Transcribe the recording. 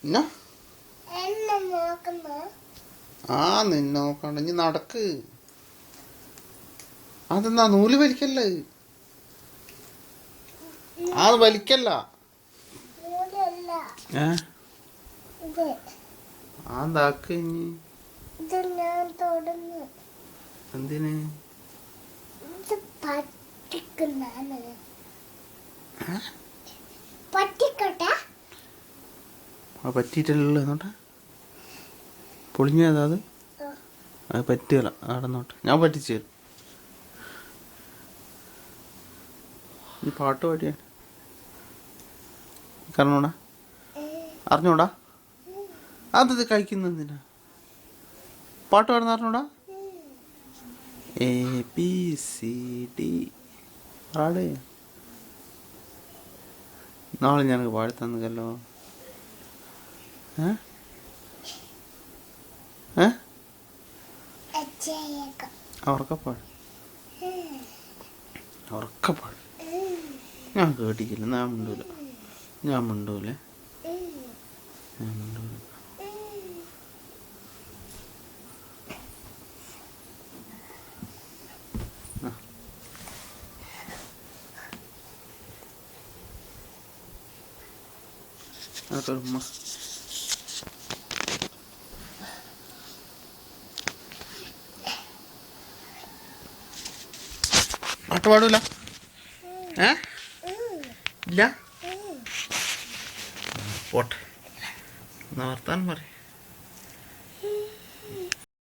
എന്നാ ആ നിന്നെ നോക്കണ്ട ഇനി നടക്ക്. അതെന്നാ നൂല് വലിക്കല്ലേ, അത് വലിക്കല്ല. അതാക്ക് ഇനി എന്തിന് പറ്റിയിട്ടല്ലോ എന്നോട്ടെ പൊളിഞ്ഞതാ അത്. അത് പറ്റിയല്ല, നടന്നോട്ടെ, ഞാൻ പറ്റിച്ചു തരും. ഈ പാട്ട് പാടിയാ അറിഞ്ഞൂടാ? അറിഞ്ഞൂടാ? അത് കഴിക്കുന്ന എന്തിനാ? പാട്ട് പാടുന്ന അറിഞ്ഞൂടാ? ABCD പാട്. നാളെ ഞാനൊക്കെ പാടി തന്നല്ലോ. ഉറക്കപ്പാട്, ഉറക്കപ്പാട്. ഞാൻ കേട്ടിക്കില്ല, ഞാൻ മിണ്ടൂല, ഞാൻ മിണ്ടൂലേ, ഞാൻ മിണ്ടൂല. ഉമ്മ പാട്ട് പാടൂല? ഇല്ല പോട്ടെ, എന്നാ വർത്താനം പറ.